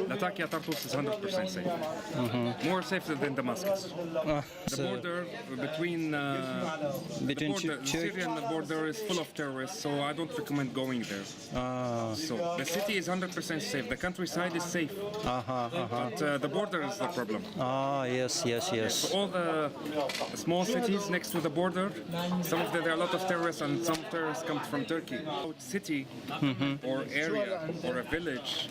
Latakia Tartus is 100% safe. More safe than Damascus. The border between the Syrian border is full of terrorists, so I don't recommend going there. So the city is 100% safe. The countryside is safe, but the border is the problem. Yes. So all the small cities next to the border, some of them, there are a lot of terrorists, and some terrorists come from Turkey. City or area or a village,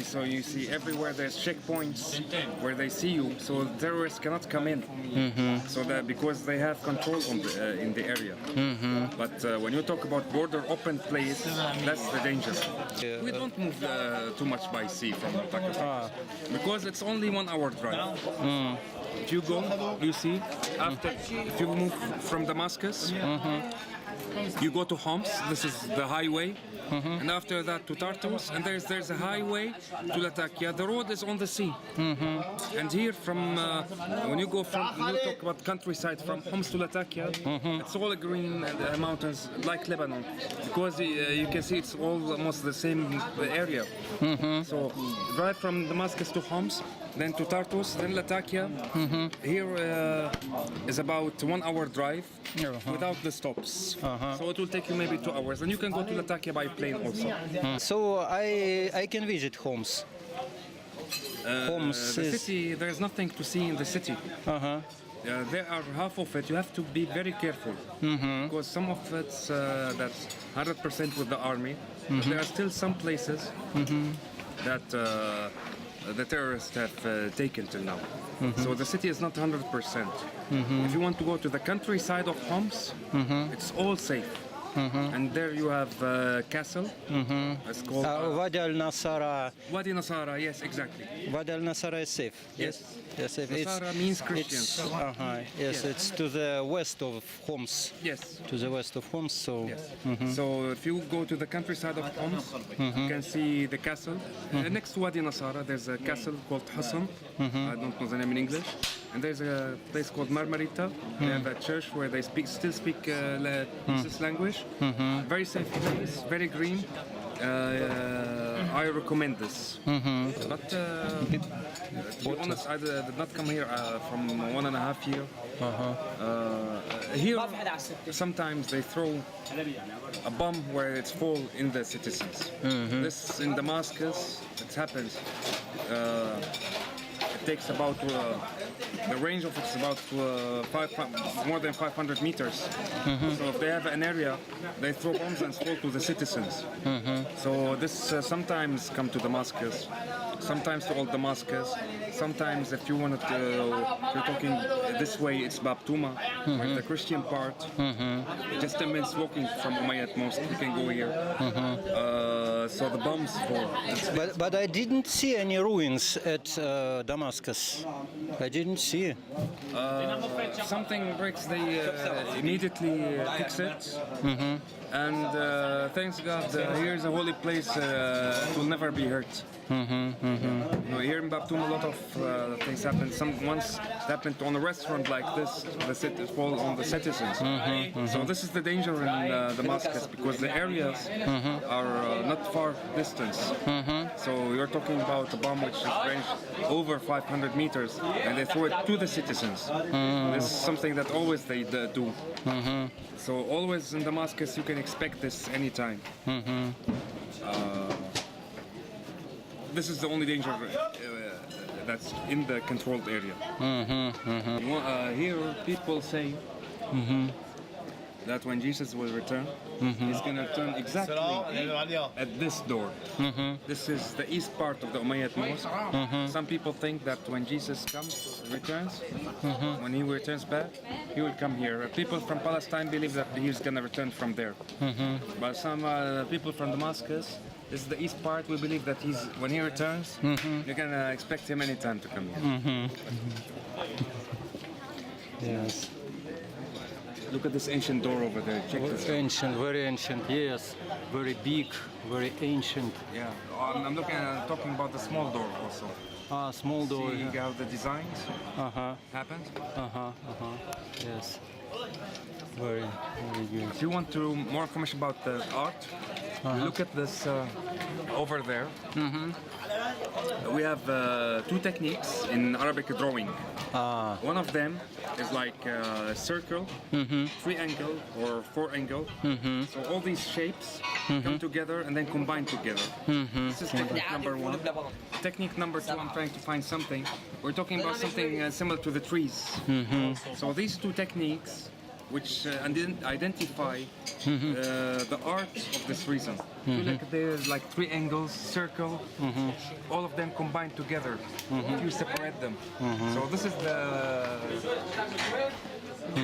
so you see everywhere there's checkpoints where they see you, so terrorists cannot come in. So that because they have control on in the area. But when you talk about border open place, that's the danger. We don't move too much by sea from Latakia because it's only 1 hour drive. If you go, you see, if you move from Damascus, you go to Homs, this is the highway, and after that to Tartus, and there's a highway to Latakia. The road is on the sea. And here from, when you talk about countryside from Homs to Latakia, it's all green mountains like Lebanon, because you can see it's almost the same area. So drive from Damascus to Homs, then to Tartus, then Latakia. Here is about 1 hour drive without the stops. So it will take you maybe 2 hours, and you can go to Latakia by plane also. So I can visit Homs. Homs the city, there is nothing to see in the city. There are half of it. You have to be very careful because some of it's that's 100% with the army. But there are still some places that the terrorists have taken till now. So the city is not 100%. If you want to go to the countryside of Homs, it's all safe. And there you have castle. It's called Wadi al-Nasara. Wadi Nasara, yes, exactly. Wadi al-Nasara is safe. Yes. Nasara means Christians. Yes, it's to the west of Homs. Yes. To the west of Homs, so... Yes. So if you go to the countryside of Homs, you can see the castle. Next to Wadi Nasara, there's a castle called Hassan. I don't know the name in English. And there's a place called Marmarita. They have a church where they still speak this language. Very safe place, very green. I recommend this. But to be honest, I did not come here from 1.5 years. Here, sometimes they throw a bomb where it's full in the citizens. This in Damascus, it happens. It takes about the range of it's about more than 500 meters. So if they have an area, they throw bombs and fall to the citizens. So this sometimes come to Damascus, sometimes to Old Damascus. Sometimes if you want to, if you're talking this way, it's Bab Touma, where the Christian part. Just 10 minutes walking from Umayyad Mosque, you can go here. So the bombs fall. But I didn't see any ruins at Damascus. I didn't see. Something breaks, they immediately fix it. And thanks God, here's a holy place. It will never be hurt. You know, here in Bab Touma, a lot of things happen. Once it happened on a restaurant like this, the city fall on the citizens. So this is the danger in Damascus, because the areas are not far distance. So you're talking about a bomb which is ranged over 500 meters, and they throw it to the citizens. This is something that always they do. So always in Damascus, you can expect this anytime. This is the only danger that's in the controlled area. Here people say that when Jesus will return, he's going to return exactly at this door. This is the east part of the Umayyad Mosque. Some people think that when Jesus returns, when he returns back, he will come here. People from Palestine believe that he's going to return from there. But some people from Damascus, this is the east part, we believe that when he returns, you can expect him anytime to come here. Yes. Look at this ancient door over there. Check this. Ancient, very ancient. Yes, very big, very ancient. Yeah, I'm talking about the small door also. Small door. See how the designs happened? Yes. Very good. If you want more information about the art, look at this over there. We have two techniques in Arabic drawing. Ah. One of them is like a circle, triangle, or four angle. So all these shapes come together and then combine together. This is technique number one. Technique number two, I'm trying to find something. We're talking about something similar to the trees. So these two techniques, which identify the art of this reason. You look there's like three angles, circle, all of them combined together. If you separate them. So this is the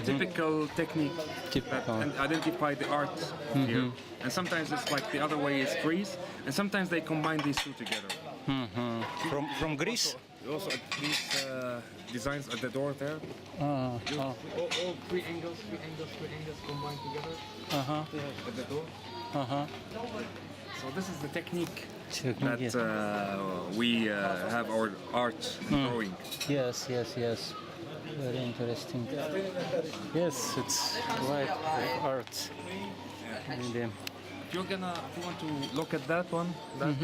typical technique that identify the art here. And sometimes it's like the other way is trees, and sometimes they combine these two together. From Greece? Also these designs at the door there. All three angles combined together at the door. So this is the technique that we have our art drawing. Yes. Very interesting. Yes, it's like art. Really. If you want to look at that one, that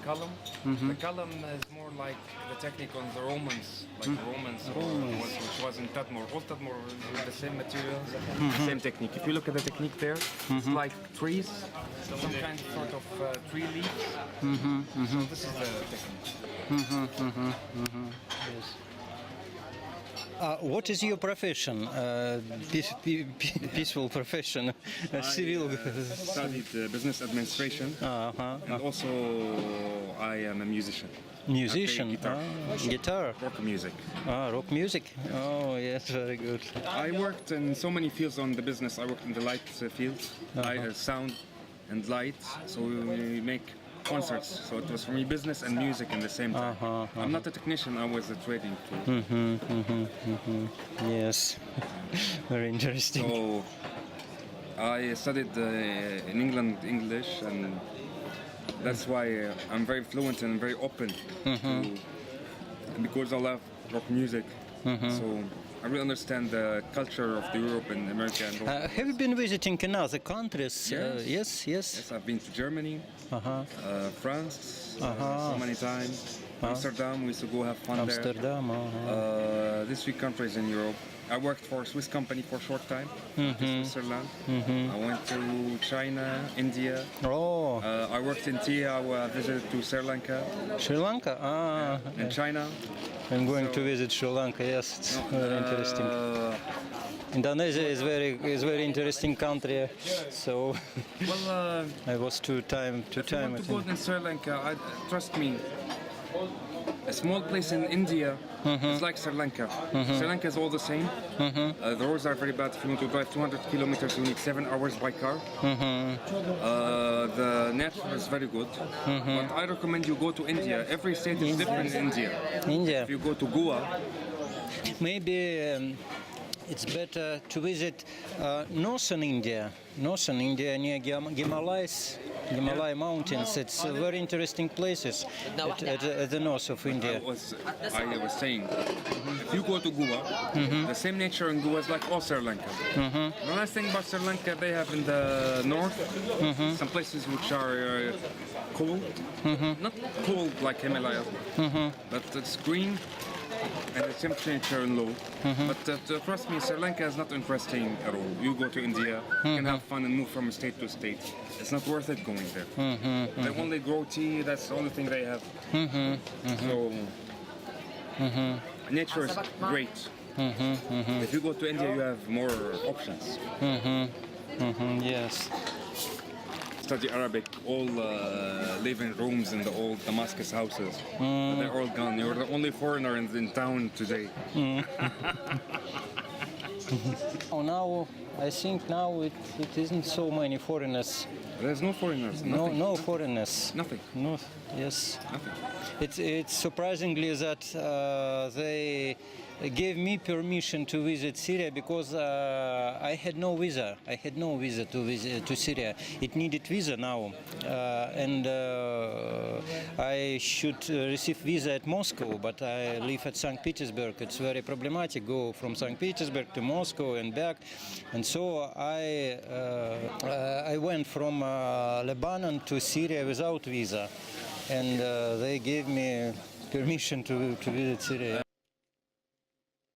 column, the column is more like the technique on the Romans, like the Romans, which was in Tadmor. All Tadmor with the same materials, the same technique. If you look at the technique there, it's like trees, some kind of sort of tree leaves. So this is the technique. Yes. What is your profession? Peaceful profession, civil. Studied business administration, and also I am a musician. Musician, I play guitar. Rock music. Rock music. Oh yes, very good. I worked in so many fields on the business. I worked in the light field, sound and light. So we make concerts. So it was for me business and music in the same time. I'm not a technician. I was a trading tool. Yes, very interesting. So I studied in England English, and that's why I'm very fluent and very open because I love rock music. So I really understand the culture of the Europe and America. And have you been visiting in other countries? Yes. Yes. I've been to Germany, France, so many times. Amsterdam, we used to go have fun Amsterdam. there. These three countries in Europe. I worked for a Swiss company for a short time in Switzerland. I went to China, India. Oh. I worked in tea. I visited to Sri Lanka. Sri Lanka? And China. I'm going to visit Sri Lanka. Yes, it's very interesting. Indonesia is very interesting country. So Well, I was two time. if you want to go in Sri Lanka, trust me. A small place in India is like Sri Lanka. Sri Lanka is all the same. The roads are very bad. If you want to drive 200 kilometers, you need 7 hours by car. The nature is very good. But I recommend you go to India. Every state is different in India. India. If you go to Goa, Maybe it's better to visit northern India near Himalaya mountains. It's very interesting places at the north of India. I was saying, if you go to Goa, the same nature in Goa is like all Sri Lanka. The nice thing about Sri Lanka, they have in the north some places which are cold, not cold like Himalayas, but it's green and the temperature is low. But trust me, Sri Lanka is not interesting at all. You go to India, you can have fun and move from state to state. It's not worth it going there. They only grow tea, that's the only thing they have. So, nature is great. If you go to India, you have more options. Yes. Study Arabic, all live in rooms in the old Damascus houses. But they're all gone. You're the only foreigner in town today. Now, I think now it isn't so many foreigners. There's no foreigners. Nothing. No foreigners. Nothing. No. Yes. Nothing. It's surprisingly that they gave me permission to visit Syria because I had no visa. I had no visa to Syria. It needed visa now, and I should receive visa at Moscow, but I live at St. Petersburg. It's very problematic. Go from St. Petersburg to Moscow and back, and so I went from Lebanon to Syria without visa. and they gave me permission to visit Syria.